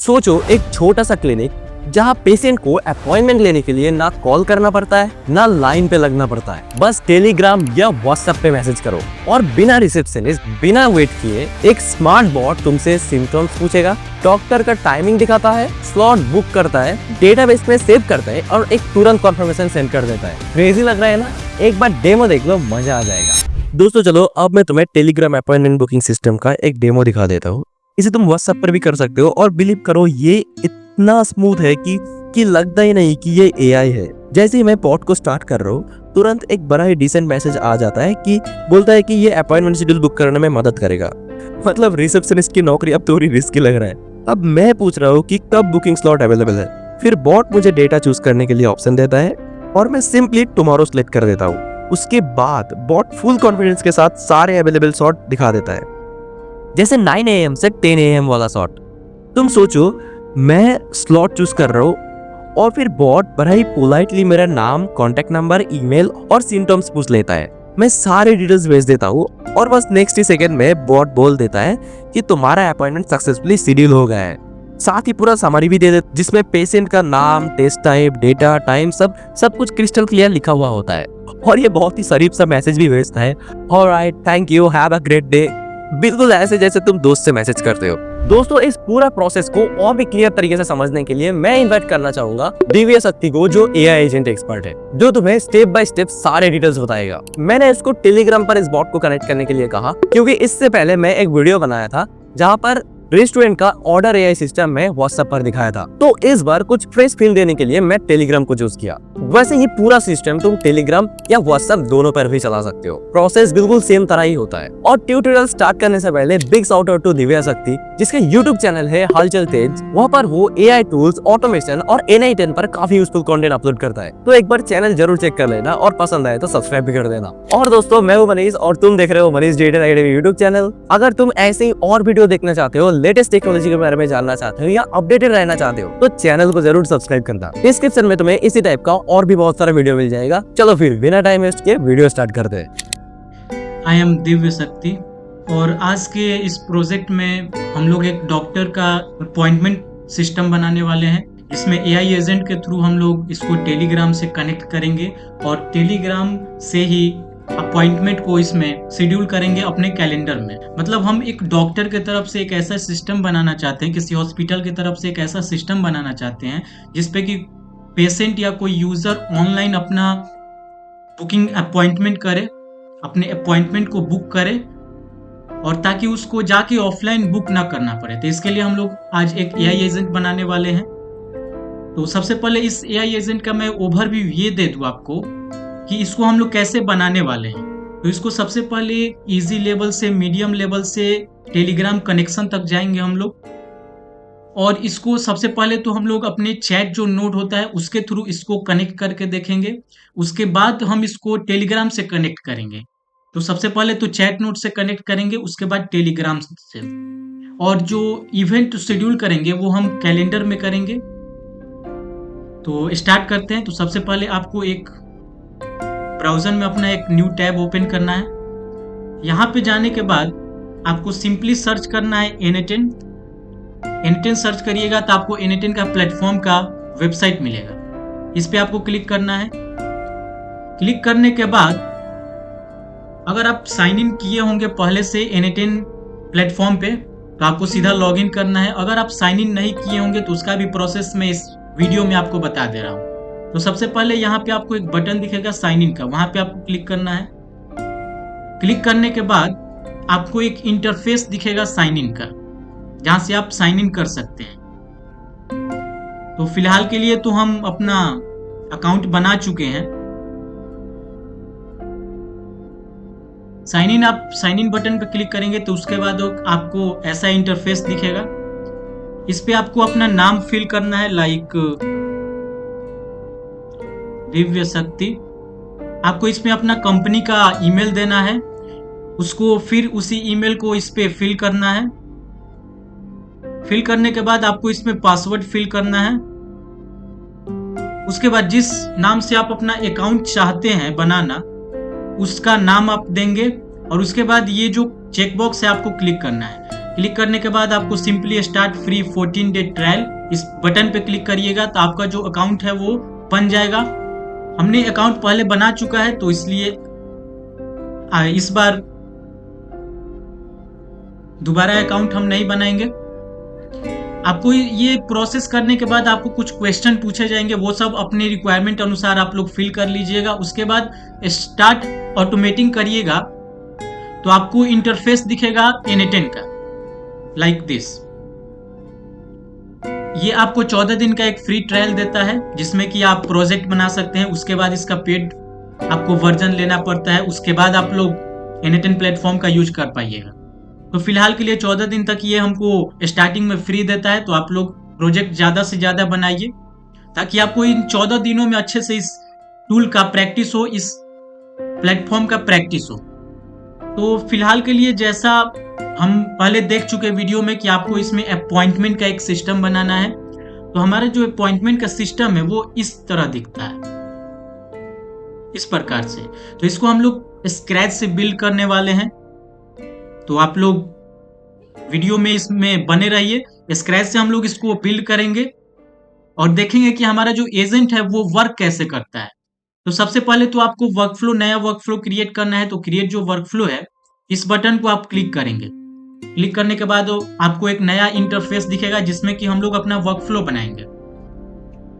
सोचो एक छोटा सा क्लिनिक जहाँ पेशेंट को अपॉइंटमेंट लेने के लिए ना कॉल करना पड़ता है ना लाइन पे लगना पड़ता है, बस टेलीग्राम या व्हाट्सएप पे मैसेज करो और बिना रिसेप्शनिस्ट बिना वेट किए एक स्मार्ट बॉट तुमसे सिम्टम्स पूछेगा, डॉक्टर का टाइमिंग दिखाता है, स्लॉट बुक करता है, डेटाबेस में सेव करता है और एक तुरंत कॉन्फर्मेशन सेंड कर देता है। क्रेजी लग रहा है ना? एक बार डेमो देख लो, मजा आ जाएगा। दोस्तों चलो अब मैं तुम्हें टेलीग्राम अपॉइंटमेंट बुकिंग सिस्टम का एक डेमो दिखा देता हूँ। इसे तुम व्हाट्सएप पर भी कर सकते हो और बिलीव करो ये इतना स्मूथ है कि लगता ही नहीं कि ये एआई है। जैसे ही मैं बॉट को स्टार्ट कर रहा हूँ तुरंत एक बड़ा ही डिसेंट मैसेज आ जाता है कि बोलता है कि ये अपॉइंटमेंट शेड्यूल बुक करने में मदद करेगा। मतलब रिसेप्शनिस्ट की नौकरी अब थोड़ी रिस्की लग रहा है। अब मैं पूछ रहा हूँ कि कब बुकिंग स्लॉट अवेलेबल है, फिर बॉट मुझे डेटा चूज करने के लिए ऑप्शन देता है और मैं सिंपली टुमारो सिलेक्ट कर देता हूँ। उसके बाद बॉट फुल कॉन्फिडेंस के साथ सारे अवेलेबल स्लॉट दिखा देता है, जैसे 9 AM से 10 AM वाला स्लॉट। तुम सोचो मैं स्लॉट चूज कर रहा हूँ और फिर बॉट बड़ा ही पोलाइटली मेरा नाम, कॉन्टेक्ट नंबर, ईमेल और सिम्टम्स पूछ लेता है। मैं सारे डिटेल्स भेज देता हूँ और बस नेक्स्ट ही सेकंड में बॉट बोल देता है कि तुम्हारा अपॉइंटमेंट सक्सेसफुली शेड्यूल हो गया है। साथ ही पूरा समरी भी दे देता है जिसमें पेशेंट का नाम, टेस्ट टाइप, डेटा, टाइम सब कुछ क्रिस्टल क्लियर लिखा हुआ होता है। और ये बहुत ही शरीफ सा मैसेज भी भेजता है, alright, thank you, have a great day. बिल्कुल ऐसे जैसे तुम दोस्त से मैसेज करते हो। दोस्तों इस पूरा प्रोसेस को और भी क्लियर तरीके से समझने के लिए मैं इन्वाइट करना चाहूंगा दिव्य शक्ति को, जो एआई एजेंट एक्सपर्ट है, जो तुम्हें स्टेप बाय स्टेप सारे डिटेल्स बताएगा। मैंने इसको टेलीग्राम पर इस बॉट को कनेक्ट करने के लिए कहा क्योंकि इससे पहले मैं एक वीडियो बनाया था जहाँ पर रेस्टोरेंट का ऑर्डर एआई सिस्टम में व्हाट्सएप पर दिखाया था। तो इस बार कुछ फ्रेश फील देने के लिए मैं टेलीग्राम को चूज किया। वैसे ही पूरा सिस्टम तुम टेलीग्राम या व्हाट्सएप दोनों पर भी चला सकते हो। प्रोसेस बिल्कुल सेम तरह ही होता है। और ट्यूटोरियल स्टार्ट करने से पहले big shout out to Divya Shakti, जिसका यूट्यूब चैनल है हलचल तेज। वहाँ पर वो एआई टूल्स, ऑटोमेशन और NI10 पर काफी यूजफुल कंटेंट अपलोड करता है। तो एक बार चैनल जरूर चेक कर लेना और पसंद आए तो सब्सक्राइब भी कर देना। और दोस्तों मैं हूँ मनीष और तुम देख रहे हो Manish digital academy YouTube channel. अगर तुम ऐसे ही और वीडियो देखना चाहते हो, लेटेस्ट टेक्नोलॉजी के बारे में जानना चाहते हो या अपडेटेड रहना चाहते हो, तो चैनल को जरूर सब्सक्राइब करना। डिस्क्रिप्शन में तुम्हें इसी टाइप का और भी बहुत सारा वीडियो मिल जाएगा। चलो फिर बिना टाइम वेस्ट किए वीडियो स्टार्ट करते हैं। आई एम दिव्य शक्ति और आज के इस प्रोजेक्ट में हम लोग एक डॉक्टर का अपॉइंटमेंट सिस्टम बनाने वाले हैं। इसमें एआई एजेंट के थ्रू हम लोग इसको टेलीग्राम से कनेक्ट करेंगे और टेलीग्राम से ही अपॉइंटमेंट को इसमें शेड्यूल करेंगे अपने कैलेंडर में। मतलब हम एक डॉक्टर की तरफ से एक ऐसा सिस्टम बनाना चाहते हैं, किसी हॉस्पिटल की तरफ से एक ऐसा सिस्टम बनाना चाहते हैं जिसपे कि पेशेंट या कोई यूजर ऑनलाइन अपना बुकिंग अपॉइंटमेंट करे, अपने अपॉइंटमेंट को बुक करे और ताकि उसको जाके ऑफलाइन बुक ना करना पड़े। तो इसके लिए हम लोग आज एक एआई एजेंट बनाने वाले हैं। तो सबसे पहले इस एआई एजेंट का मैं ओवरव्यू ये दे दूं आपको कि इसको हम लोग कैसे बनाने वाले हैं। तो इसको सबसे पहले इजी लेवल से मीडियम लेवल से टेलीग्राम कनेक्शन तक जाएंगे हम लोग और इसको सबसे पहले तो हम लोग अपने चैट जो नोड होता है उसके थ्रू इसको कनेक्ट करके देखेंगे। उसके बाद हम इसको टेलीग्राम से कनेक्ट करेंगे। तो सबसे पहले तो चैट नोड से कनेक्ट करेंगे, उसके बाद टेलीग्राम से, और जो इवेंट शेड्यूल करेंगे वो हम कैलेंडर में करेंगे। तो स्टार्ट करते हैं। तो सबसे पहले आपको एक ब्राउजर में अपना एक न्यू टैब ओपन करना है। यहाँ पे जाने के बाद आपको सिंपली सर्च करना है NI10 सर्च करिएगा तो आपको NI10 का प्लेटफॉर्म का वेबसाइट मिलेगा। इस पे आपको क्लिक करना है। क्लिक करने के बाद अगर आप साइन इन किए होंगे पहले से NI10 प्लेटफॉर्म पे तो आपको सीधा लॉग इन करना है। अगर आप साइन इन नहीं किए होंगे तो उसका भी प्रोसेस मैं इस वीडियो में आपको बता दे रहा हूँ। तो सबसे पहले यहाँ पे आपको एक बटन दिखेगा साइन इन का, वहां पे आपको क्लिक करना है। क्लिक करने के बाद आपको एक इंटरफेस दिखेगा साइन इन का, जहां से आप साइन इन कर सकते हैं। तो फिलहाल के लिए तो हम अपना अकाउंट बना चुके हैं। आप साइन इन बटन पे क्लिक करेंगे तो उसके बाद आपको ऐसा इंटरफेस दिखेगा। इस पे आपको अपना नाम फिल करना है, लाइक दिव्य शक्ति। आपको इसमें अपना कंपनी का ईमेल देना है, उसको फिर उसी ईमेल को इस पे फिल करना है। फिल करने के बाद आपको इसमें पासवर्ड फिल करना है। उसके बाद जिस नाम से आप अपना अकाउंट चाहते हैं बनाना उसका नाम आप देंगे और उसके बाद ये जो चेकबॉक्स है आपको क्लिक करना है। क्लिक करने के बाद आपको simply start free 14 day trial इस बटन पे क्लिक करिएगा तो आपका जो अकाउंट है वो बन जाएगा। हमने अकाउंट पहले बना चुका है तो इसलिए इस बार दोबारा अकाउंट हम नहीं बनाएंगे। आपको ये प्रोसेस करने के बाद आपको कुछ क्वेश्चन पूछे जाएंगे, वो सब अपने रिक्वायरमेंट अनुसार आप लोग फिल कर लीजिएगा। उसके बाद स्टार्ट ऑटोमेटिंग करिएगा तो आपको इंटरफेस दिखेगा N10 का, लाइक दिस। ये आपको 14 दिन का एक फ्री ट्रायल देता है जिसमें कि आप प्रोजेक्ट बना सकते हैं। उसके बाद इसका पेड आपको वर्जन लेना पड़ता है, उसके बाद आप लोग N10 प्लेटफॉर्म का यूज कर पाइएगा। तो फिलहाल के लिए 14 दिन तक ये हमको स्टार्टिंग में फ्री देता है। तो आप लोग प्रोजेक्ट ज़्यादा से ज़्यादा बनाइए ताकि आपको इन 14 दिनों में अच्छे से इस टूल का प्रैक्टिस हो, इस प्लेटफॉर्म का प्रैक्टिस हो। तो फिलहाल के लिए जैसा हम पहले देख चुके वीडियो में कि आपको इसमें अपॉइंटमेंट का एक सिस्टम बनाना है, तो हमारा जो अपॉइंटमेंट का सिस्टम है वो इस तरह दिखता है, इस प्रकार से। तो इसको हम लोग स्क्रैच से बिल्ड करने वाले हैं। तो आप लोग वीडियो में इसमें बने रहिए। स्क्रैच से हम लोग इसको बिल्ड करेंगे और देखेंगे कि हमारा जो एजेंट है वो वर्क कैसे करता है। तो सबसे पहले तो आपको वर्कफ्लो, नया वर्कफ्लो क्रिएट करना है। तो क्रिएट जो वर्कफ्लो है, इस बटन को आप क्लिक करेंगे। क्लिक करने के बाद आपको एक नया इंटरफेस दिखेगा जिसमें कि हम लोग अपना वर्कफ्लो बनाएंगे।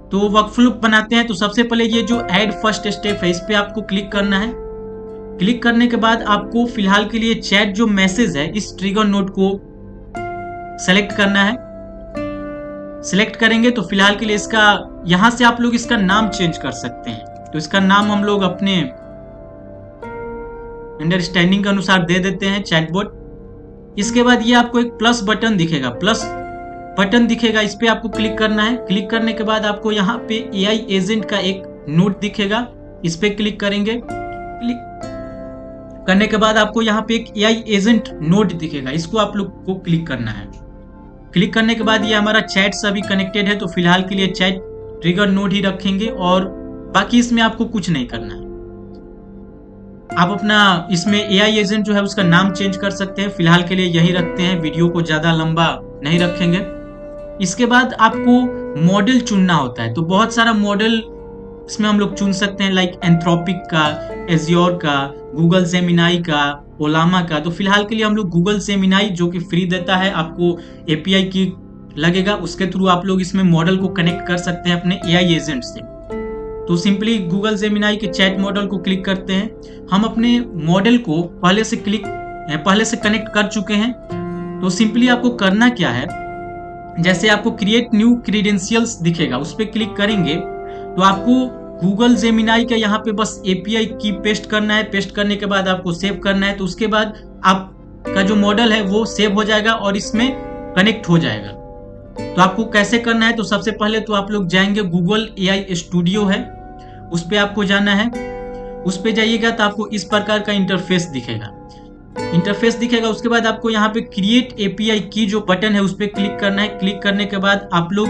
तो वर्कफ्लो बनाते हैं तो सबसे पहले ये जो ऐड फर्स्ट स्टेप है, इस पे आपको क्लिक करना है। क्लिक करने के बाद आपको फिलहाल के लिए चैट जो मैसेज है, इस ट्रिगर नोड को सेलेक्ट करना है। सिलेक्ट करेंगे तो फिलहाल के लिए इसका, यहां से आप लोग इसका नाम चेंज कर सकते हैं। तो इसका नाम हम लोग अपने अंडरस्टैंडिंग के अनुसार दे देते हैं, चैटबॉट। इसके बाद ये आपको एक प्लस बटन दिखेगा, इस पे आपको क्लिक करना है। क्लिक करने के बाद आपको यहाँ पे AI एजेंट का एक नोट दिखेगा, इस पे क्लिक करेंगे। क्लिक करने के बाद आपको यहाँ पे एक AI एजेंट नोट दिखेगा, इसको आप लोग को क्लिक करना है। क्लिक करने के बाद ये हमारा चैट से अभी कनेक्टेड है, तो फिलहाल के लिए चैट ट्रिगर नोड ही रखेंगे और बाकी इसमें आपको कुछ नहीं करना है। आप अपना इसमें AI एजेंट जो है उसका नाम चेंज कर सकते हैं। फिलहाल के लिए यही रखते हैं, वीडियो को ज्यादा लंबा नहीं रखेंगे। इसके बाद आपको मॉडल चुनना होता है। तो बहुत सारा मॉडल इसमें हम लोग चुन सकते हैं, लाइक एंथ्रोपिक का, एज्योर का, गूगल जेमिनाई का, ओलामा का। तो फिलहाल के लिए हम लोग गूगल जेमिनाई जो कि फ्री देता है, आपको API की लगेगा, उसके थ्रू आप लोग इसमें मॉडल को कनेक्ट कर सकते हैं अपने AI एजेंट से। तो सिंपली गूगल जेमिनाई के चैट मॉडल को क्लिक करते हैं। हम अपने मॉडल को पहले से कनेक्ट कर चुके हैं। तो सिंपली आपको करना क्या है, जैसे आपको क्रिएट न्यू क्रीडेंशियल्स दिखेगा, उस पर क्लिक करेंगे तो आपको गूगल जेमिनाई का यहाँ पे बस API की पेस्ट करना है। पेस्ट करने के बाद आपको सेव करना है। तो उसके बाद आपका जो मॉडल है वो सेव हो जाएगा और इसमें कनेक्ट हो जाएगा। तो आपको कैसे करना है, तो सबसे पहले तो आप लोग जाएंगे, गूगल AI स्टूडियो है, उस पर आपको जाना है। उस पर जाइएगा तो आपको इस प्रकार का इंटरफेस दिखेगा। उसके बाद आपको यहाँ पे क्रिएट API की जो बटन है उस पर क्लिक करना है। क्लिक करने के बाद आप लोग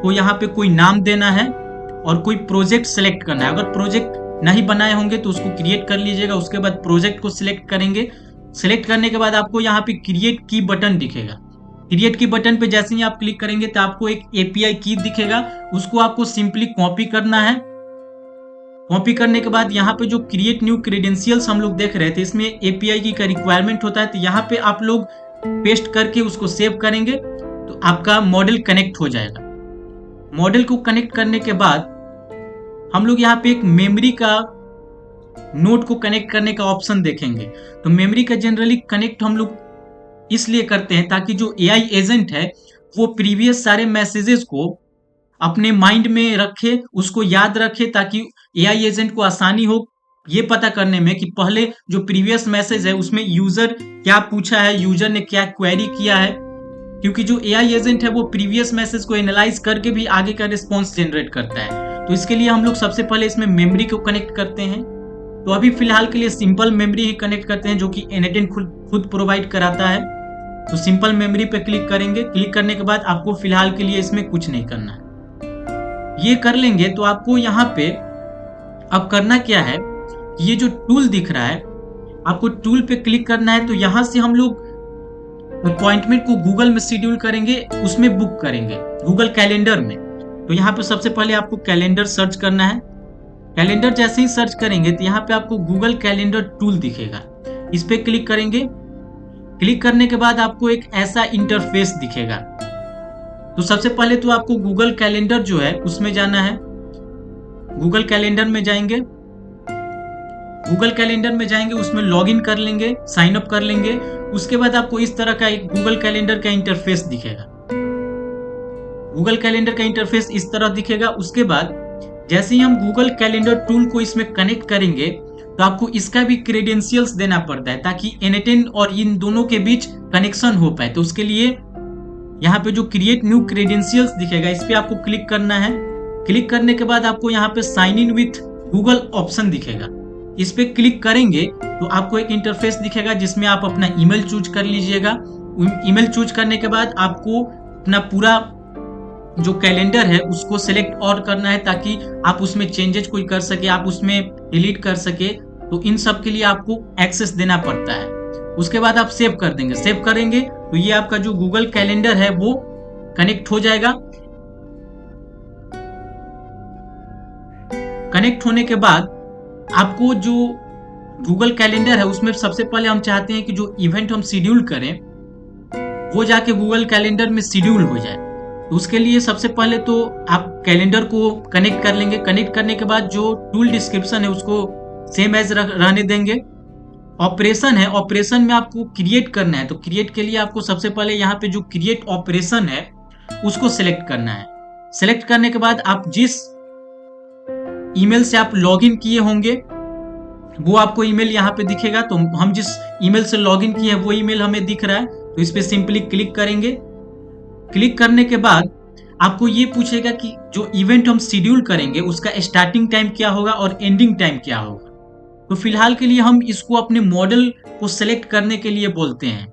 को यहाँ पे कोई नाम देना है और कोई प्रोजेक्ट सेलेक्ट करना है। अगर प्रोजेक्ट नहीं बनाए होंगे तो उसको क्रिएट कर लीजिएगा। उसके बाद प्रोजेक्ट को सिलेक्ट करेंगे। सिलेक्ट करने के बाद आपको यहाँ पे क्रिएट की बटन दिखेगा। क्रिएट की बटन पे जैसे ही आप क्लिक करेंगे तो आपको एक API की दिखेगा, उसको आपको सिंपली कॉपी करना है। कॉपी करने के बाद यहाँ पे जो क्रिएट न्यू क्रीडेंशियल्स हम लोग देख रहे थे, इसमें API की का रिक्वायरमेंट होता है। तो यहाँ पे आप लोग पेस्ट करके उसको सेव करेंगे तो आपका मॉडल कनेक्ट हो जाएगा। मॉडल को कनेक्ट करने के बाद हम लोग यहाँ पे एक मेमोरी का नोड को कनेक्ट करने का ऑप्शन देखेंगे। तो मेमोरी का जनरली कनेक्ट हम लोग इसलिए करते हैं ताकि जो AI एजेंट है वो प्रीवियस सारे मैसेजेस को अपने माइंड में रखे, उसको याद रखे, ताकि AI एजेंट को आसानी हो ये पता करने में कि पहले जो प्रीवियस मैसेज है उसमें यूजर क्या पूछा है, यूजर ने क्या क्वेरी किया है। क्योंकि जो AI एजेंट है वो प्रीवियस मैसेज को एनालाइज करके भी आगे का रिस्पॉन्स जनरेट करता है। तो इसके लिए हम लोग सबसे पहले इसमें मेमोरी को कनेक्ट करते हैं। तो अभी फिलहाल के लिए सिंपल मेमोरी ही कनेक्ट करते हैं जो कि N10 खुद प्रोवाइड कराता है। तो सिंपल मेमोरी पे क्लिक करेंगे। क्लिक करने के बाद आपको फिलहाल के लिए इसमें कुछ नहीं करना है। ये कर लेंगे तो आपको यहाँ पे अब करना क्या है, ये जो टूल दिख रहा है आपको टूल पे क्लिक करना है। तो यहाँ से हम लोग अपॉइंटमेंट को गूगल में शेड्यूल करेंगे, उसमें बुक करेंगे गूगल कैलेंडर में। तो यहाँ पे सबसे पहले आपको कैलेंडर सर्च करना है। कैलेंडर जैसे ही सर्च करेंगे तो यहाँ पे आपको गूगल कैलेंडर टूल दिखेगा, इस पे क्लिक करेंगे। क्लिक करने के बाद आपको एक ऐसा इंटरफेस दिखेगा। तो सबसे पहले तो आपको गूगल कैलेंडर जो है उसमें जाना है। गूगल कैलेंडर में जाएंगे, गूगल कैलेंडर में जाएंगे, उसमें लॉगिन कर लेंगे, साइन अप कर लेंगे। उसके बाद आपको इस तरह का एक गूगल कैलेंडर का इंटरफेस दिखेगा। गूगल कैलेंडर का इंटरफेस इस तरह दिखेगा। उसके बाद जैसे ही हम गूगल कैलेंडर टूल को इसमें कनेक्ट करेंगे तो आपको इसका भी क्रेडेंशियल्स देना पड़ता है ताकि N10 और इन दोनों के बीच कनेक्शन हो पाए। तो उसके लिए यहाँ पे जो क्रिएट न्यू क्रेडेंशियल्स दिखेगा, इस पे आपको क्लिक करना है। क्लिक करने के बाद आपको यहाँ पे sign in with Google option दिखेगा, इस पे क्लिक करेंगे तो आपको एक इंटरफेस दिखेगा जिसमें आप अपना ईमेल चूज कर लीजिएगा। ईमेल चूज करने के बाद आपको अपना पूरा जो कैलेंडर है उसको सिलेक्ट और करना है ताकि आप उसमें चेंजेस कोई कर सके, आप उसमें डिलीट कर सके। तो इन सब के लिए आपको एक्सेस देना पड़ता है। उसके बाद आप सेव कर देंगे। सेव करेंगे तो ये आपका जो गूगल कैलेंडर है वो कनेक्ट हो जाएगा। कनेक्ट होने के बाद आपको जो गूगल कैलेंडर है उसमें सबसे पहले हम चाहते हैं कि जो इवेंट हम शेड्यूल करें वो जाके गूगल कैलेंडर में शेड्यूल हो जाए। तो उसके लिए सबसे पहले तो आप कैलेंडर को कनेक्ट कर लेंगे। कनेक्ट करने के बाद जो टूल डिस्क्रिप्शन है उसको सेम एज रहने देंगे। ऑपरेशन है, ऑपरेशन में आपको क्रिएट करना है। तो क्रिएट के लिए आपको सबसे पहले यहाँ पे जो क्रिएट ऑपरेशन है उसको सिलेक्ट करना है। सिलेक्ट करने के बाद आप जिस ईमेल से आप लॉगिन किए होंगे वो आपको ईमेल यहाँ पे दिखेगा। तो हम जिस ईमेल से लॉगिन किए हैं वो ईमेल हमें दिख रहा है, तो इस पे सिंपली क्लिक करेंगे। क्लिक करने के बाद आपको ये पूछेगा कि जो इवेंट हम शेड्यूल करेंगे उसका स्टार्टिंग टाइम क्या होगा और एंडिंग टाइम क्या होगा। तो फिलहाल के लिए हम इसको अपने मॉडल को सिलेक्ट करने के लिए बोलते हैं।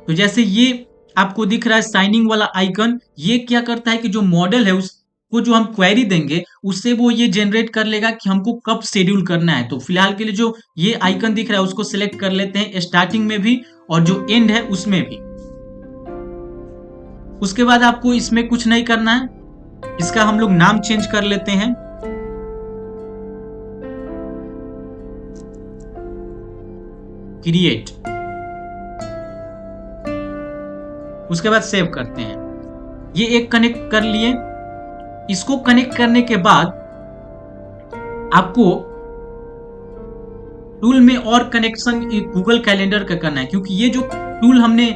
तो जैसे ये आपको दिख रहा है साइनिंग वाला आइकन, ये क्या करता है कि जो मॉडल है उसको जो हम क्वेरी देंगे उससे वो ये जनरेट कर लेगा कि हमको कब शेड्यूल करना है। तो फिलहाल के लिए जो ये आइकन दिख रहा है उसको सिलेक्ट कर लेते हैं, स्टार्टिंग में भी और जो एंड है उसमें भी। उसके बाद आपको इसमें कुछ नहीं करना है, इसका हम लोग नाम चेंज कर लेते हैं। क्रिएट, उसके बाद सेव करते हैं। ये एक कनेक्ट कर लिए। इसको कनेक्ट करने के बाद आपको टूल में और कनेक्शन गूगल कैलेंडर का करना है, क्योंकि ये जो टूल हमने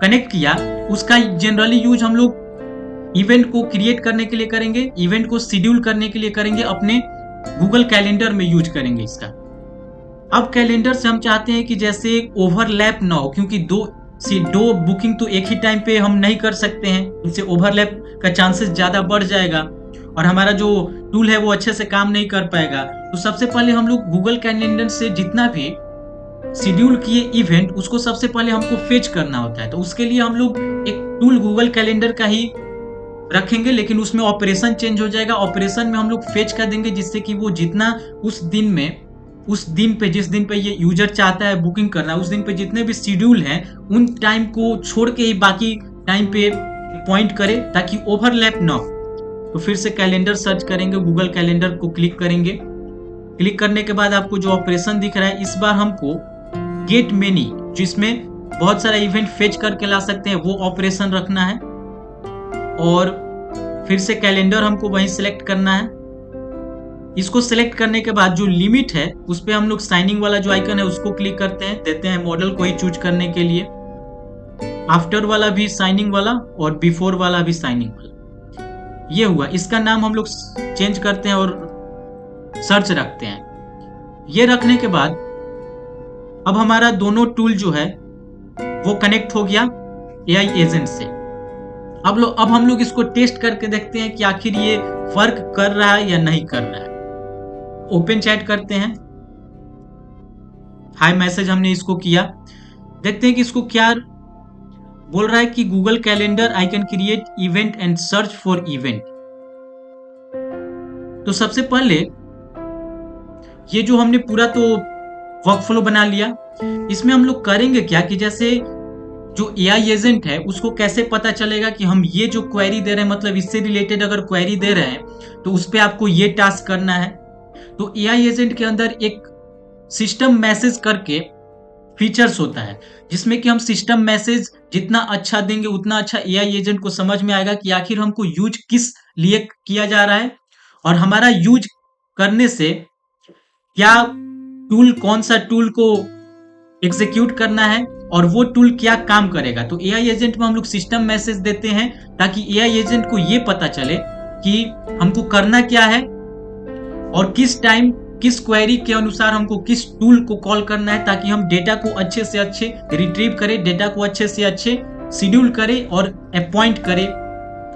कनेक्ट किया उसका जनरली यूज हम लोग इवेंट को क्रिएट करने के लिए करेंगे, इवेंट को शेड्यूल करने के लिए करेंगे, अपने गूगल कैलेंडर में यूज करेंगे इसका। अब कैलेंडर से हम चाहते हैं कि जैसे ओवरलैप ना हो, क्योंकि दो बुकिंग तो एक ही टाइम पे हम नहीं कर सकते हैं, इससे ओवरलैप का चांसेस ज्यादा बढ़ जाएगा और हमारा जो टूल है वो अच्छे से काम नहीं कर पाएगा। तो सबसे पहले हम लोग गूगल कैलेंडर से जितना भी शेड्यूल किए इवेंट उसको सबसे पहले हमको फेच करना होता है। तो उसके लिए हम लोग एक टूल गूगल कैलेंडर का ही रखेंगे, लेकिन उसमें ऑपरेशन चेंज हो जाएगा। ऑपरेशन में हम लोग फेच कर देंगे जिससे कि वो जितना उस दिन पे जिस दिन पे ये यूजर चाहता है बुकिंग करना, उस दिन पे जितने भी शेड्यूल हैं उन टाइम को छोड़ के ही बाकी टाइम पे पॉइंट करे ताकि ओवरलैप ना हो। तो फिर से कैलेंडर सर्च करेंगे, गूगल कैलेंडर को क्लिक करेंगे। क्लिक करने के बाद आपको जो ऑपरेशन दिख रहा है, इस बार हमको गेट मेनी, जिसमें बहुत सारा इवेंट फेच करके ला सकते हैं, वो ऑपरेशन रखना है। और फिर से कैलेंडर हमको वहीं सिलेक्ट करना है। इसको सिलेक्ट करने के बाद जो लिमिट है उस पे हम लोग साइनिंग वाला जो आइकन है उसको क्लिक करते हैं, देते हैं मॉडल को ही चूज करने के लिए। आफ्टर वाला भी साइनिंग वाला और बिफोर वाला भी साइनिंग वाला। ये हुआ, इसका नाम हम लोग चेंज करते हैं और सर्च रखते हैं। ये रखने के बाद अब हमारा दोनों टूल जो है वो कनेक्ट हो गया AI एजेंट से। अब हम लोग इसको टेस्ट करके देखते हैं कि आखिर ये वर्क कर रहा है या नहीं कर रहा है। ओपन चैट करते हैं, हाय मैसेज हमने इसको किया, देखते हैं कि इसको क्या बोल रहा है कि Google calendar I can create event and search for event. तो सबसे पहले ये जो हमने पूरा तो वर्कफ्लो बना लिया, इसमें हम लोग करेंगे क्या कि जैसे जो एआई एजेंट है उसको कैसे पता चलेगा कि हम ये जो क्वेरी दे रहे हैं, मतलब इससे रिलेटेड अगर क्वेरी दे रहे हैं तो उस पर आपको ये टास्क करना है। तो एआई एजेंट के अंदर एक सिस्टम मैसेज करके फीचर्स होता है, जिसमें कि हम सिस्टम मैसेज जितना अच्छा देंगे उतना अच्छा एआई एजेंट को समझ में आएगा कि आखिर हमको यूज किस लिए किया जा रहा है और हमारा यूज करने से क्या टूल, कौन सा टूल को एग्जीक्यूट करना है और वो टूल क्या काम करेगा। तो एआई एजेंट में हम लोग सिस्टम मैसेज देते हैं ताकि एआई एजेंट को ये पता चले कि हमको करना क्या है और किस टाइम किस क्वेरी के अनुसार हमको किस टूल को कॉल करना है, ताकि हम डेटा को अच्छे से अच्छे रिट्रीव करें, डेटा को अच्छे से अच्छे शेड्यूल करें और अपॉइंट करें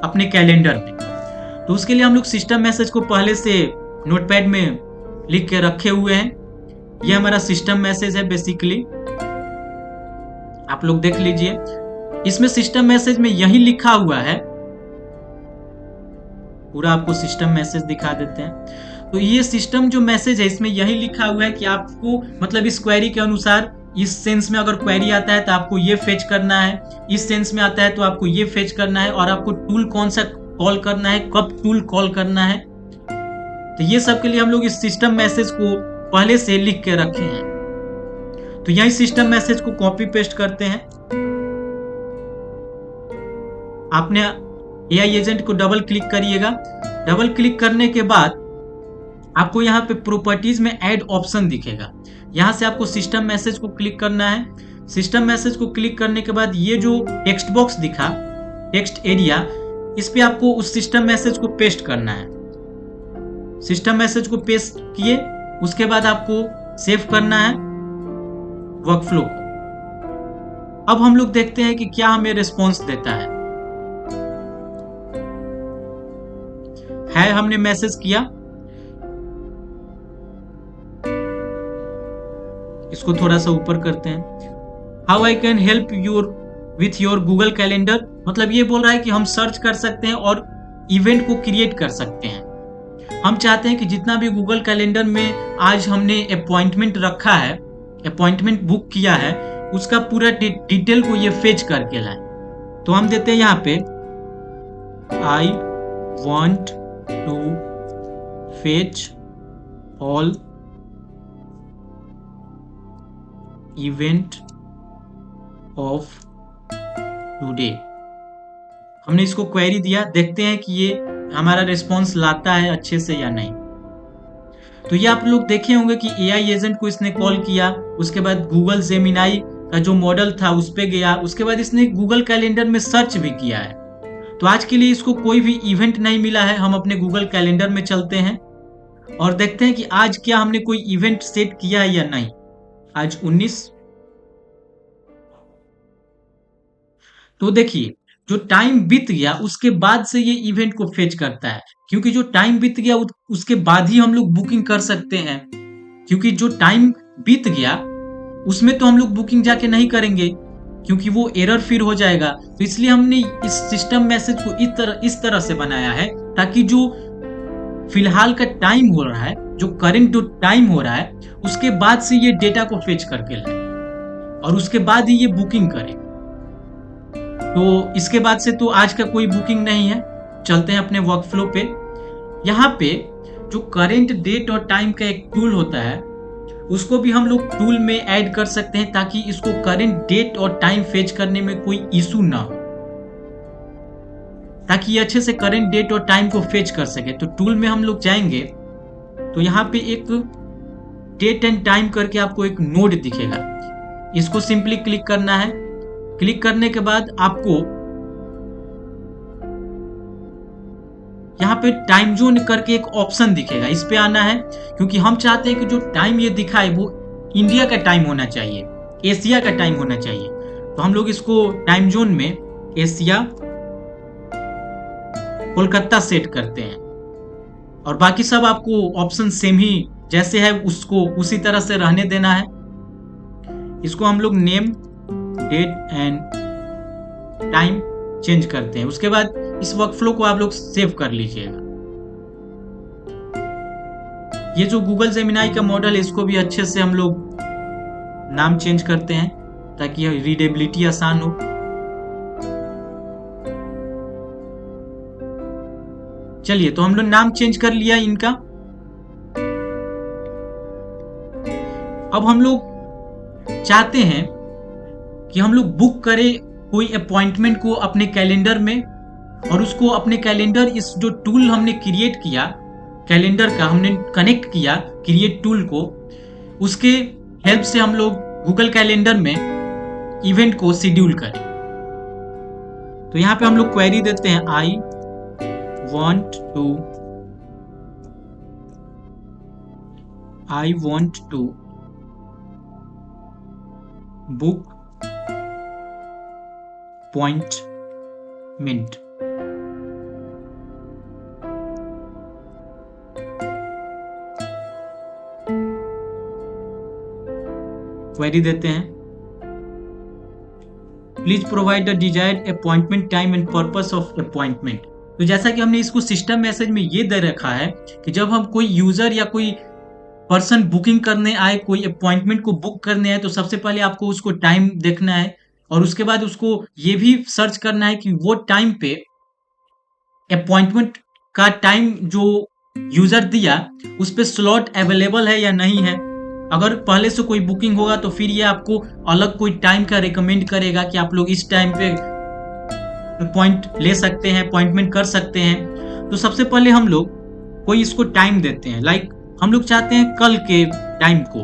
अपने कैलेंडर में। तो उसके लिए हम लोग सिस्टम मैसेज को पहले से नोटपैड में लिख के रखे हुए हैं। ये हमारा सिस्टम मैसेज है बेसिकली, आप लोग देख लीजिए। इसमें सिस्टम मैसेज में यही लिखा हुआ है, पूरा आपको सिस्टम मैसेज दिखा देते हैं। तो ये सिस्टम जो मैसेज है इसमें यही लिखा हुआ है कि आपको, मतलब इस क्वेरी के अनुसार, इस सेंस में अगर क्वेरी आता है तो आपको ये फेच करना है, इस सेंस में आता है तो आपको ये फेच करना है, और आपको टूल कौन सा कॉल करना है, कब टूल कॉल करना है। तो ये सब के लिए हम लोग इस सिस्टम मैसेज को पहले से लिख के रखे हैं। तो यही सिस्टम मैसेज को कॉपी पेस्ट करते हैं। आपने एआई एजेंट को डबल क्लिक करिएगा। डबल क्लिक करने के बाद आपको यहाँ पे प्रॉपर्टीज में ऐड ऑप्शन दिखेगा। यहाँ से आपको सिस्टम मैसेज को क्लिक करना है। सिस्टम मैसेज को क्लिक करने के बाद ये जो टेक्स्ट बॉक्स दिखा, टेक्स्ट एरिया, इस पे आपको उस सिस्टम मैसेज को पेस्ट करना है। सिस्टम मैसेज को पेस्ट किए, उसके बाद आपको सेव करना है वर्कफ्लो को। अब हम लोग देखते हैं कि क्या हमें रिस्पॉन्स देता है। हमने मैसेज किया, इसको थोड़ा सा ऊपर करते हैं। How I can help with your Google calendar, मतलब ये बोल रहा है कि हम सर्च कर सकते हैं और इवेंट को क्रिएट कर सकते हैं। हम चाहते हैं कि जितना भी गूगल कैलेंडर में आज हमने अपॉइंटमेंट रखा है, अपॉइंटमेंट बुक किया है, उसका पूरा डिटेल को ये फेच करके लाए। तो हम देते हैं यहाँ पे I want to fetch all event of today. हमने इसको क्वेरी दिया, देखते हैं कि ये हमारा रिस्पॉन्स लाता है अच्छे से या नहीं। तो ये आप लोग देखे होंगे कि एआई एजेंट को इसने कॉल किया, उसके बाद गूगल जेमिनाई का जो मॉडल था उस पे गया, उसके बाद इसने गूगल कैलेंडर में सर्च भी किया है। तो आज के लिए इसको कोई भी इवेंट नहीं मिला है। हम अपने गूगल कैलेंडर में चलते हैं और देखते हैं कि आज क्या हमने कोई इवेंट सेट किया है या नहीं। आज 19। तो देखिए जो टाइम बीत गया उसके बाद से ये इवेंट को फेच करता है, क्योंकि जो टाइम बीत गया उसके बाद ही हम लोग बुकिंग कर सकते हैं। क्योंकि जो टाइम बीत गया उसमें तो हम लोग बुकिंग जाके नहीं करेंगे, क्योंकि वो एरर फिर हो जाएगा। तो इसलिए हमने इस सिस्टम मैसेज को इस तरह से बनाया है ताकि जो फिलहाल का टाइम हो रहा है, जो करंट जो टाइम हो रहा है, उसके बाद से ये डेटा को फेच करके लाए और उसके बाद ही ये बुकिंग करे। तो इसके बाद से तो आज का कोई बुकिंग नहीं है। चलते हैं अपने वर्कफ्लो पे। यहाँ पे जो करंट डेट और टाइम का एक टूल होता है उसको भी हम लोग टूल में ऐड कर सकते हैं ताकि इसको करंट डेट और टाइम फेच करने में कोई इशू ना हो, ताकि ये अच्छे से करंट डेट और टाइम को फेच कर सके। तो टूल में हम लोग जाएंगे तो यहाँ पे एक डेट एंड टाइम करके आपको एक नोड दिखेगा, इसको सिंपली क्लिक करना है। क्लिक करने के बाद आपको यहाँ पे टाइम जोन करके एक ऑप्शन दिखेगा, इस पे आना है, क्योंकि हम चाहते हैं कि जो टाइम ये दिखाए वो इंडिया का टाइम होना चाहिए, एशिया का टाइम होना चाहिए। तो हम लोग इसको टाइम जोन में एशिया कोलकाता सेट करते हैं और बाकी सब आपको ऑप्शन सेम ही जैसे है उसको उसी तरह से रहने देना है। इसको हम लोग name, date and time change करते हैं। उसके बाद इस वर्कफ्लो को आप लोग सेव कर लीजिएगा। ये जो गूगल जेमिनाई का मॉडल है इसको भी अच्छे से हम लोग नाम चेंज करते हैं। ताकि रीडेबिलिटी आसान हो। चलिए, तो हम लोग नाम चेंज कर लिया इनका। अब हम लोग चाहते हैं कि हम लोग बुक करें कोई अपॉइंटमेंट को अपने कैलेंडर में, और उसको अपने कैलेंडर, इस जो टूल हमने क्रिएट किया कैलेंडर का, हमने कनेक्ट किया क्रिएट टूल को, उसके हेल्प से हम लोग गूगल कैलेंडर में इवेंट को शेड्यूल करें। तो यहाँ पे हम लोग क्वेरी देते हैं I want to book appointment. Query देते हैं please provide the desired appointment time and purpose of appointment. तो जैसा कि हमने इसको सिस्टम मैसेज में ये दे रखा है कि जब हम कोई यूजर या कोई पर्सन बुकिंग करने आए, कोई अपॉइंटमेंट को बुक करने आए, तो सबसे पहले आपको उसको टाइम देखना है, और उसके बाद उसको ये भी सर्च करना है कि वो टाइम पे अपॉइंटमेंट का टाइम जो यूजर दिया उस पे स्लॉट अवेलेबल है या नहीं है। अगर पहले से कोई बुकिंग होगा तो फिर ये आपको अलग कोई टाइम का रिकमेंड करेगा कि आप लोग इस टाइम पे अपॉइंट ले सकते हैं, अपॉइंटमेंट कर सकते हैं। तो सबसे पहले हम लोग कोई इसको टाइम देते हैं, लाइक हम लोग चाहते हैं कल के टाइम को,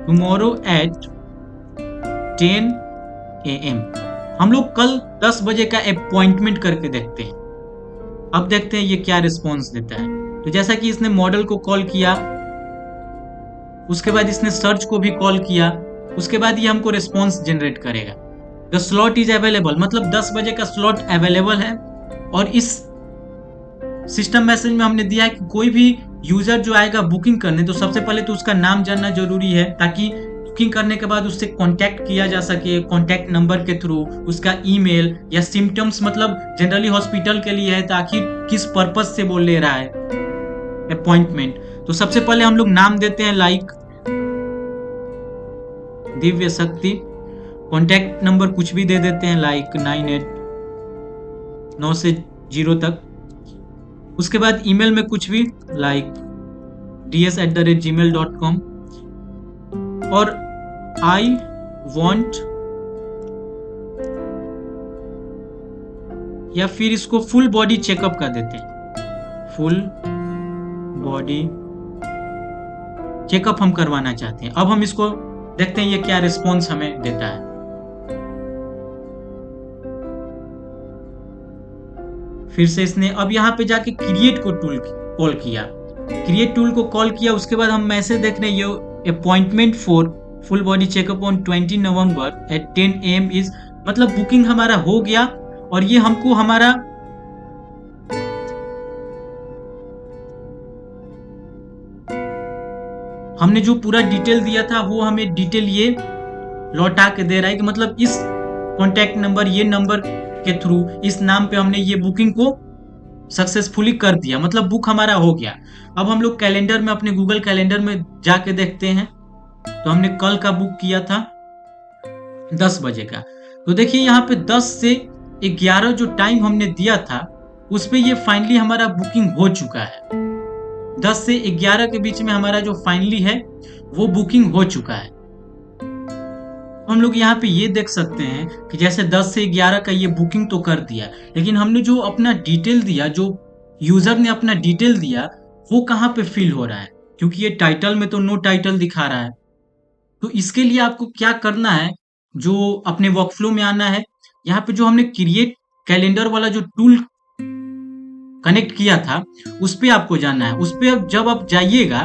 टुमारो एट 10 AM। हम लोग कल 10 बजे का अपॉइंटमेंट करके देखते हैं। अब देखते हैं ये क्या रिस्पॉन्स देता है। तो जैसा कि इसने मॉडल को कॉल किया, उसके बाद इसने सर्च को भी कॉल किया, उसके बाद ये हमको रिस्पॉन्स जनरेट करेगा। द स्लॉट इज अवेलेबल, मतलब 10 बजे का स्लॉट अवेलेबल है। और इस सिस्टम मैसेज में हमने दिया है कि कोई भी यूजर जो आएगा बुकिंग करने, तो सबसे पहले तो उसका नाम जानना जरूरी है, ताकि बुकिंग करने के बाद उससे कांटेक्ट किया जा सके कांटेक्ट नंबर के थ्रू, उसका ईमेल या सिम्टम्स, मतलब जनरली हॉस्पिटल के लिए है, ताकि किस पर्पज से बोल ले रहा है अपॉइंटमेंट। तो सबसे पहले हम लोग नाम देते हैं, लाइक दिव्य शक्ति। कांटेक्ट नंबर कुछ भी दे देते हैं, लाइक 98 9 से 0 तक। उसके बाद ईमेल में कुछ भी, लाइक ds@gmail.com। और आई वॉन्ट, या फिर इसको फुल बॉडी चेकअप कर देते हैं, फुल बॉडी चेकअप हम करवाना चाहते हैं। अब हम इसको देखते हैं ये क्या रिस्पॉन्स हमें देता है। फिर से इसने अब यहाँ पे जाके क्रिएट को टूल कॉल किया, क्रिएट टूल को कॉल किया। उसके बाद हम मैसेज देख रहे हैं, ये appointment for full body checkup on 20 November at 10 AM is, मतलब बुकिंग हमारा हो गया। और ये हमको हमारा हमने जो पूरा डिटेल दिया था वो हमें डिटेल ये लौटा के दे रहा है कि मतलब इस कॉन्टैक्ट नंबर, ये नंबर के थ्रू, इस नाम पे हमने ये बुकिंग को सक्सेसफुली कर दिया, मतलब बुक हमारा हो गया। अब हम लोग कैलेंडर में, अपने गूगल कैलेंडर में जाके देखते हैं। तो हमने कल का बुक किया था 10 बजे का। तो देखिए यहाँ पे 10 से 11 जो टाइम हमने दिया था उस पे ये फाइनली हमारा बुकिंग हो चुका है। 10 से 11 के बीच में हमारा जो फाइनली है वो बुकिंग हो चुका है। हम लोग यहाँ पे ये देख सकते हैं कि जैसे 10 से 11 का ये बुकिंग तो कर दिया, लेकिन हमने जो अपना डिटेल दिया, जो यूजर ने अपना डिटेल दिया, वो कहाँ पे फिल हो रहा है, क्योंकि ये टाइटल में तो नो टाइटल दिखा रहा है। तो इसके लिए आपको क्या करना है, जो अपने वर्कफ्लो में आना है, यहाँ पे जो हमने क्रिएट कैलेंडर वाला जो टूल कनेक्ट किया था उस पे आपको जाना है। उस पे जब आप जाइएगा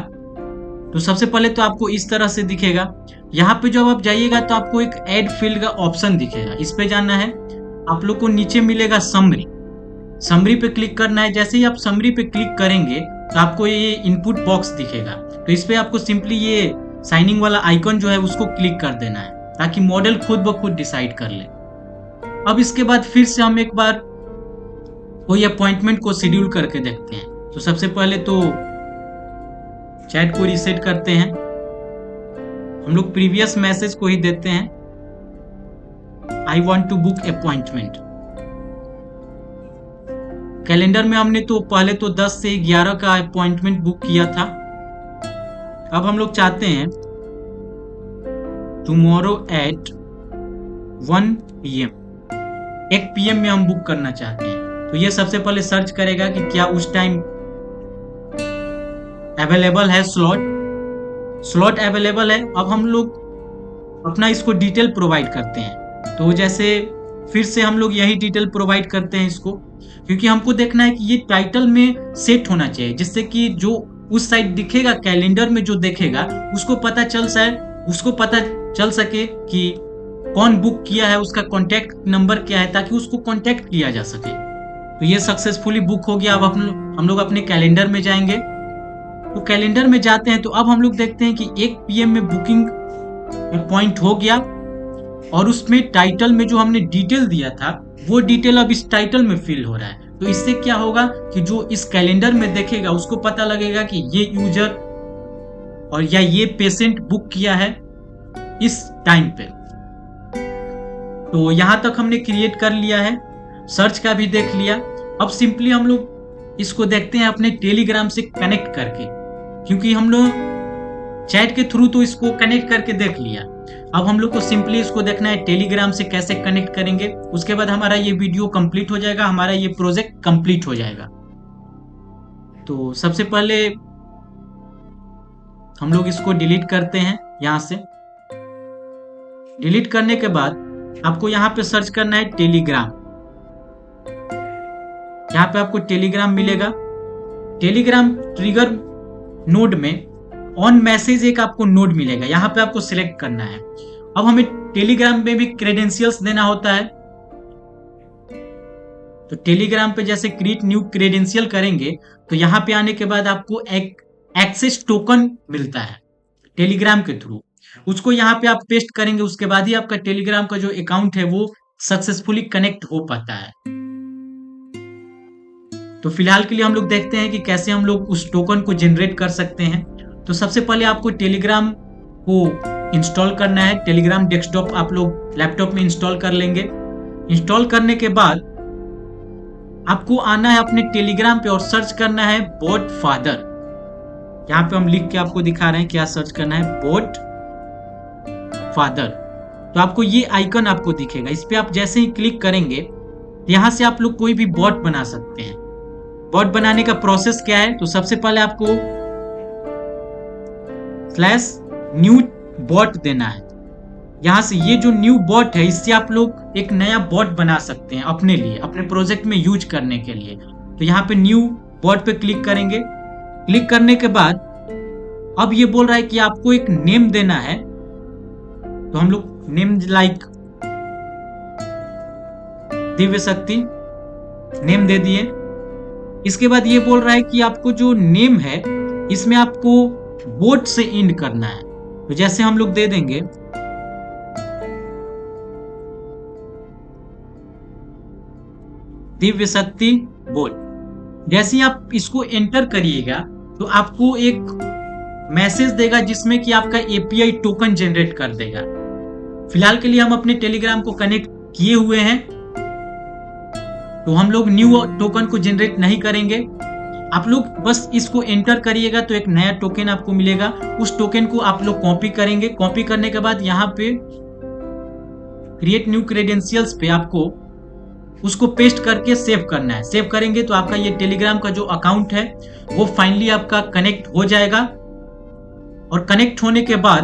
तो सबसे पहले तो आपको इस तरह से दिखेगा। यहाँ पे जब आप जाइएगा तो आपको एक ऐड फील्ड का ऑप्शन दिखेगा, इस पे जाना है। आप लोग को नीचे मिलेगा समरी, समरी पे क्लिक करना है। जैसे ही आप समरी पे क्लिक करेंगे तो आपको ये इनपुट बॉक्स दिखेगा। तो इस पे आपको सिंपली ये साइनिंग वाला आइकन जो है उसको क्लिक कर देना है, ताकि मॉडल खुद ब खुद डिसाइड कर ले। अब इसके बाद फिर से हम एक बार कोई अपॉइंटमेंट को शेड्यूल करके देखते हैं। तो सबसे पहले तो चैट को रीसेट करते हैं। हम लोग प्रीवियस मैसेज को ही देते हैं, I want to book appointment. Calendar में हमने तो पहले तो 10 से 11 का अपॉइंटमेंट बुक किया था। अब हम लोग चाहते हैं टुमारो एट 1 PM, 1 PM में हम बुक करना चाहते हैं। तो ये सबसे पहले सर्च करेगा कि क्या उस टाइम अवेलेबल है, स्लॉट अवेलेबल है। अब हम लोग अपना इसको डिटेल प्रोवाइड करते हैं। तो जैसे फिर से हम लोग यही डिटेल प्रोवाइड करते हैं इसको, क्योंकि हमको देखना है कि ये टाइटल में सेट होना चाहिए, जिससे कि जो उस साइड दिखेगा कैलेंडर में जो देखेगा उसको पता चल सके कि कौन बुक किया है, उसका कॉन्टैक्ट नंबर क्या है, ताकि उसको कॉन्टैक्ट किया जा सके। तो ये सक्सेसफुली बुक हो गया। अब हम लोग अपने कैलेंडर में जाएंगे। तो कैलेंडर में जाते हैं तो अब हम लोग देखते हैं कि 1 PM में बुकिंग पॉइंट हो गया, और उसमें टाइटल में जो हमने डिटेल दिया था वो डिटेल अब इस टाइटल में फिल हो रहा है। तो इससे क्या होगा कि जो इस कैलेंडर में देखेगा उसको पता लगेगा कि ये यूजर और या ये पेशेंट बुक किया है इस टाइम पे। तो यहां तक हमने क्रिएट कर लिया है, सर्च का भी देख लिया। अब सिंपली हम लोग इसको देखते हैं अपने टेलीग्राम से कनेक्ट करके, क्योंकि हम लोग चैट के थ्रू तो इसको कनेक्ट करके देख लिया। अब हम लोग को सिंपली इसको देखना है टेलीग्राम से कैसे कनेक्ट करेंगे। उसके बाद हमारा ये वीडियो कंप्लीट हो जाएगा, हमारा ये प्रोजेक्ट कंप्लीट हो जाएगा। तो सबसे पहले हम लोग इसको डिलीट करते हैं। यहां से डिलीट करने के बाद आपको यहाँ पे सर्च करना है टेलीग्राम। यहाँ पे आपको टेलीग्राम मिलेगा। टेलीग्राम ट्रिगर नोड में ऑन मैसेज एक आपको नोड मिलेगा, यहाँ पे आपको सिलेक्ट करना है। अब हमें टेलीग्राम में भी क्रेडेंशियल्स देना होता है। तो टेलीग्राम पे जैसे क्रिएट न्यू क्रेडेंशियल करेंगे तो यहाँ पे आने के बाद आपको एक एक्सेस टोकन मिलता है टेलीग्राम के थ्रू, उसको यहाँ पे आप पेस्ट करेंगे। उसके बाद ही आपका टेलीग्राम का जो अकाउंट है वो सक्सेसफुली कनेक्ट हो पाता है। तो फिलहाल के लिए हम लोग देखते हैं कि कैसे हम लोग उस टोकन को जनरेट कर सकते हैं। तो सबसे पहले आपको टेलीग्राम को इंस्टॉल करना है। टेलीग्राम डेस्कटॉप आप लोग लैपटॉप में इंस्टॉल कर लेंगे। इंस्टॉल करने के बाद आपको आना है अपने टेलीग्राम पे और सर्च करना है बॉट फादर। यहाँ पे हम लिख के आपको दिखा रहे हैं क्या सर्च करना है, बॉट फादर। तो आपको ये आइकन आपको दिखेगा, इस पे आप जैसे ही क्लिक करेंगे यहाँ से आप लोग कोई भी बॉट बना सकते हैं। बॉट बनाने का प्रोसेस क्या है, तो सबसे पहले आपको /new बॉट देना है। यहां से ये जो न्यू बॉट है इससे आप लोग एक नया बॉट बना सकते हैं अपने लिए, अपने प्रोजेक्ट में यूज करने के लिए। तो यहाँ पे न्यू बॉट पे क्लिक करेंगे। क्लिक करने के बाद अब ये बोल रहा है कि आपको एक नेम देना है। तो हम लोग नेम लाइक दिव्य शक्ति नेम दे दिए। इसके बाद ये बोल रहा है कि आपको जो नेम है इसमें आपको बोट से एंड करना है। तो जैसे हम लोग दे देंगे दिव्य शक्ति बोट। जैसे ही आप इसको एंटर करिएगा तो आपको एक मैसेज देगा जिसमें कि आपका एपीआई टोकन जनरेट कर देगा। फिलहाल के लिए हम अपने टेलीग्राम को कनेक्ट किए हुए हैं, तो हम लोग न्यू टोकन को जनरेट नहीं करेंगे। आप लोग बस इसको एंटर करिएगा तो एक नया टोकन आपको मिलेगा। उस टोकन को आप लोग कॉपी करेंगे। कॉपी करने के बाद यहाँ पे क्रिएट न्यू क्रेडेंशियल्स पे आपको उसको पेस्ट करके सेव करना है। सेव करेंगे तो आपका ये टेलीग्राम का जो अकाउंट है वो फाइनली आपका कनेक्ट हो जाएगा। और कनेक्ट होने के बाद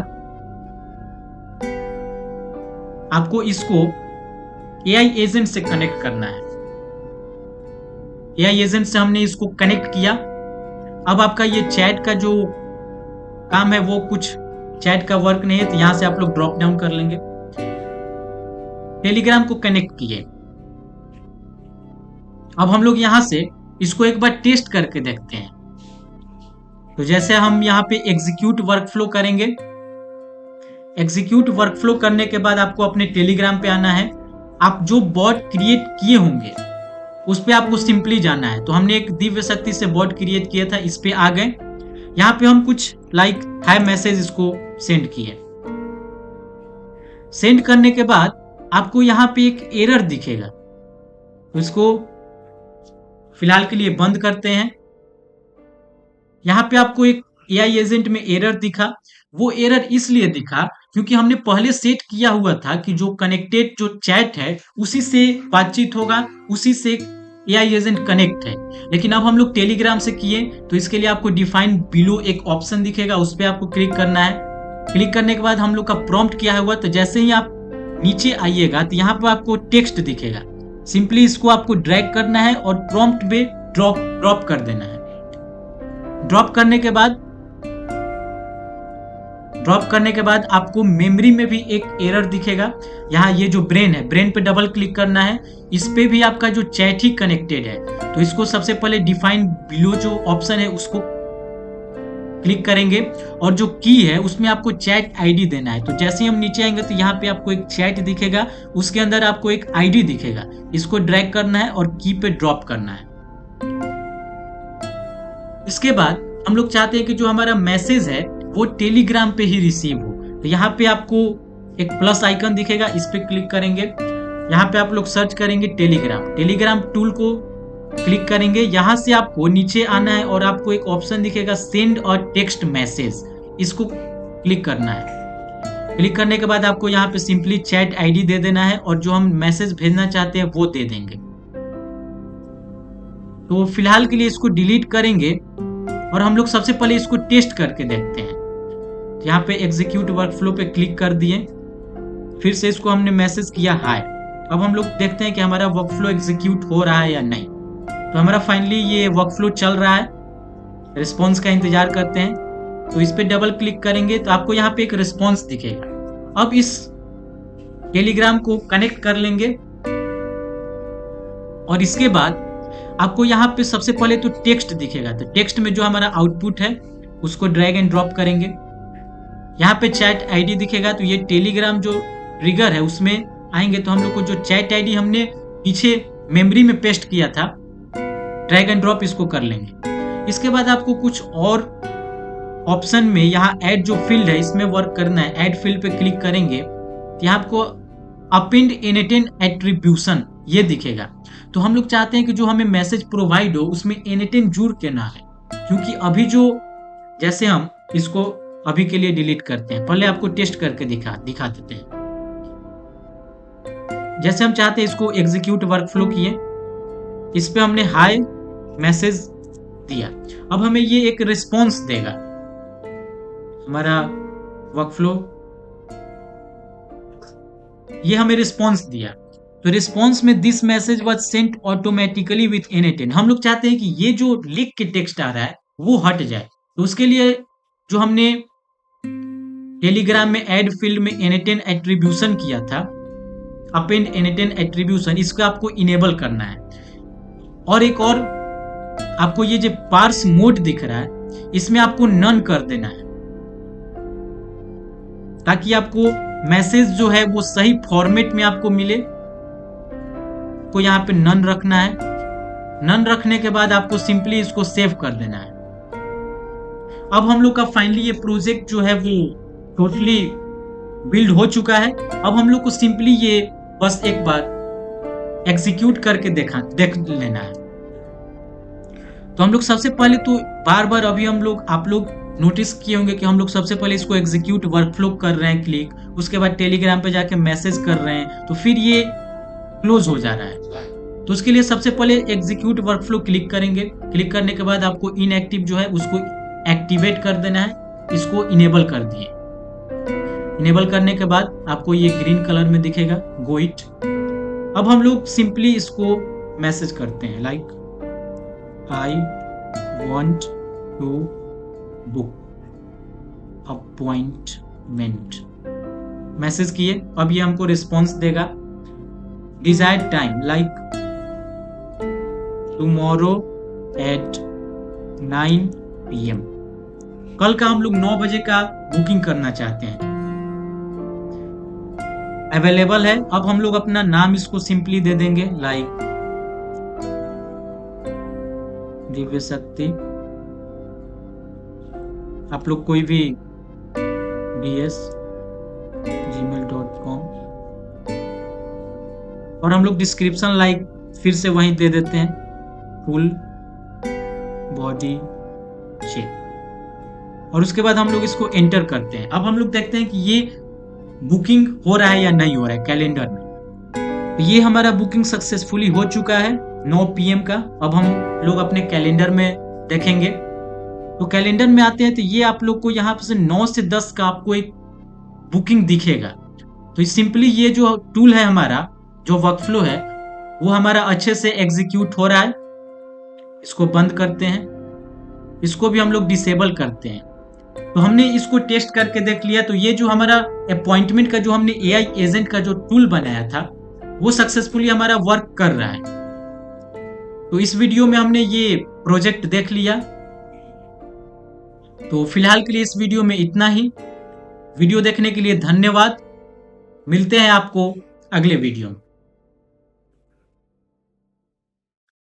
आपको इसको एआई एजेंट से कनेक्ट करना है। एआई एजेंट से हमने इसको कनेक्ट किया। अब आपका ये चैट का जो काम है वो कुछ चैट का वर्क नहीं है, तो यहां से आप लोग ड्रॉप डाउन कर लेंगे। टेलीग्राम को कनेक्ट किए। अब हम लोग यहां से इसको एक बार टेस्ट करके देखते हैं। तो जैसे हम यहाँ पे एग्जीक्यूट वर्कफ्लो करेंगे। एग्जीक्यूट वर्कफ्लो करने के बाद आपको अपने टेलीग्राम पे आना है। आप जो बॉट क्रिएट किए होंगे उस पे आपको सिंपली जाना है। तो हमने एक दिव्य शक्ति से बॉट क्रिएट किया था, इस पे आ गए। यहाँ पे हम कुछ लाइक हाय मैसेज इसको सेंड किए। सेंड करने के बाद आपको यहाँ पे एक एरर दिखेगा, तो इसको फिलहाल के लिए बंद करते हैं। यहाँ पे आपको एक एआई एजेंट में एरर दिखा, वो एरर इसलिए दिखा क्योंकि हमने पहले सेट किया हुआ था कि जो कनेक्टेड जो चैट है उसी से बातचीत होगा, उसी से एआई एजेंट कनेक्ट है। लेकिन अब हम लोग टेलीग्राम से किए, तो इसके लिए आपको डिफाइन बिलो एक ऑप्शन दिखेगा, उस पर आपको क्लिक करना है। क्लिक करने के बाद हम लोग का प्रॉम्प्ट किया हुआ, तो जैसे ही आप नीचे आइएगा तो यहाँ पर आपको टेक्स्ट दिखेगा। सिंपली इसको आपको ड्रैग करना है और प्रॉम्प्ट पे ड्रॉप कर देना है। ड्रॉप करने के बाद आपको मेमोरी में भी एक एरर दिखेगा। यहाँ ये जो ब्रेन है, ब्रेन पे डबल क्लिक करना है, इस पे भी आपका जो चैट ही कनेक्टेड है, तो इसको सबसे पहले डिफाइन बिलो जो ऑप्शन है उसको क्लिक करेंगे और जो की है उसमें आपको चैट आईडी देना है। तो जैसे ही हम नीचे आएंगे तो यहाँ पे आपको एक चैट दिखेगा, उसके अंदर आपको एक आईडी दिखेगा, इसको ड्रैग करना है और की पे ड्रॉप करना है। इसके बाद हम लोग चाहते हैं कि जो हमारा मैसेज है वो टेलीग्राम पे ही रिसीव हो, तो यहाँ पे आपको एक प्लस आइकन दिखेगा, इस पे क्लिक करेंगे। यहाँ पे आप लोग सर्च करेंगे टेलीग्राम टूल को क्लिक करेंगे। यहाँ से आपको नीचे आना है और आपको एक ऑप्शन दिखेगा सेंड और टेक्स्ट मैसेज, इसको क्लिक करना है। क्लिक करने के बाद आपको यहाँ पे सिंपली चैट आईडी दे देना है और जो हम मैसेज भेजना चाहते हैं वो दे देंगे। तो फिलहाल के लिए इसको डिलीट करेंगे और हम लोग सबसे पहले इसको टेस्ट करके देखते हैं। यहाँ पे एग्जीक्यूट वर्कफ्लो पे क्लिक कर दिए, फिर से इसको हमने मैसेज किया हाय। अब हम लोग देखते हैं कि हमारा वर्कफ्लो एग्जीक्यूट हो रहा है या नहीं। तो हमारा फाइनली ये वर्कफ्लो चल रहा है, रिस्पॉन्स का इंतजार करते हैं। तो इस पे डबल क्लिक करेंगे तो आपको यहाँ पे एक रिस्पॉन्स दिखेगा। अब इस टेलीग्राम को कनेक्ट कर लेंगे और इसके बाद आपको यहाँ पे सबसे पहले तो टेक्स्ट दिखेगा। तो टेक्स्ट में जो हमारा आउटपुट है उसको ड्रैग एंड ड्रॉप करेंगे। यहाँ पे चैट आईडी दिखेगा, तो ये टेलीग्राम जो ट्रिगर है उसमें आएंगे तो हम लोग को जो चैट आईडी हमने पीछे मेमोरी में पेस्ट किया था, ड्रैग एंड ड्रॉप इसको कर लेंगे। इसके बाद आपको कुछ और ऑप्शन में यहाँ ऐड जो फील्ड है इसमें वर्क करना है। ऐड फील्ड पे क्लिक करेंगे तो यहाँ आपको अपेंड एनेटेन एट्रीब्यूशन ये दिखेगा। तो हम लोग चाहते हैं कि जो हमें मैसेज प्रोवाइड हो उसमें एनेटेन जुड़ के ना है, क्योंकि अभी जो जैसे हम इसको अभी के लिए डिलीट करते हैं, पहले आपको टेस्ट करके दिखा देते हैं। जैसे हम चाहते हैं इसको एग्जीक्यूट वर्कफ्लो किए, इस पे हमने हाय मैसेज दिया, अब हमें ये एक रिस्पॉन्स देगा हमारा वर्कफ्लो, ये हमें रिस्पॉन्स दिया। तो रिस्पॉन्स में this message was sent automatically with एनेटेन। हम लोग चाहते हैं कि ये जो लिख के टेक्स्ट आ रहा है वो हट जाए, तो उसके लिए जो हमने टेलीग्राम में ऐड फील्ड में एनेटेन एट्रीब्यूशन किया था, अपेंड एनेटेन एट्रीब्यूशन, इसको आपको इनेबल करना है। और एक और आपको ये जो पार्स मोड दिख रहा है इसमें आपको नन कर देना है, ताकि आपको मैसेज जो है वो सही फॉर्मेट में आपको मिले। को यहाँ पे नन रखना है। नन रखने के बाद आपको सिंपली इसको सेव कर देना है। अब हम लोग का फाइनली ये प्रोजेक्ट जो है वो टोटली बिल्ड हो चुका है। अब हम लोग को सिंपली ये बस एक बार एग्जीक्यूट करके देख लेना है। तो हम लोग सबसे पहले तो बार बार अभी आप लोग नोटिस किए होंगे कि हम लोग सबसे पहले इसको एग्जीक्यूट वर्कफ्लो कर रहे हैं क्लिक, उसके बाद टेलीग्राम पे जाके मैसेज कर रहे हैं, तो फिर ये क्लोज हो जा रहा है। तो उसके लिए सबसे पहले एग्जीक्यूट वर्कफ्लो क्लिक करेंगे। क्लिक करने के बाद आपको इनएक्टिव जो है उसको एक्टिवेट कर देना है, इसको इनेबल कर दिए। इनेबल करने के बाद आपको ये ग्रीन कलर में दिखेगा गो इट। अब हम लोग सिंपली इसको मैसेज करते हैं like I want to book appointment, message किए। अब ये हमको रिस्पॉन्स देगा desired time like tomorrow at 9 PM। कल का हम लोग 9 बजे का बुकिंग करना चाहते हैं, अवेलेबल है। अब हम लोग अपना नाम इसको सिंपली दे देंगे लाइक दिव्य शक्ति। आप लोग कोई भी ds@gmail.com और हम लोग डिस्क्रिप्शन लाइक फिर से वहीं दे देते हैं, फुल बॉडी चेक, और उसके बाद हम लोग इसको एंटर करते हैं। अब हम लोग देखते हैं कि ये बुकिंग हो रहा है या नहीं हो रहा है कैलेंडर में। तो ये हमारा बुकिंग सक्सेसफुली हो चुका है 9 PM का। अब हम लोग अपने कैलेंडर में देखेंगे, तो कैलेंडर में आते हैं तो ये आप लोग को यहाँ से 9 से 10 का आपको एक बुकिंग दिखेगा। तो सिंपली ये जो टूल है हमारा, जो वर्कफ्लो है, वो हमारा अच्छे से एग्जीक्यूट हो रहा है। इसको बंद करते हैं, इसको भी हम लोग डिसेबल करते हैं। तो हमने इसको टेस्ट करके देख लिया। तो ये जो हमारा अपॉइंटमेंट का जो हमने AI एजेंट का जो टूल बनाया था, वो सक्सेसफुली हमारा वर्क कर रहा है। तो इस वीडियो में हमने ये प्रोजेक्ट देख लिया। तो फिलहाल के लिए इस वीडियो में इतना ही। वीडियो देखने के लिए धन्यवाद। मिलते हैं आपको अगले वीडियो में।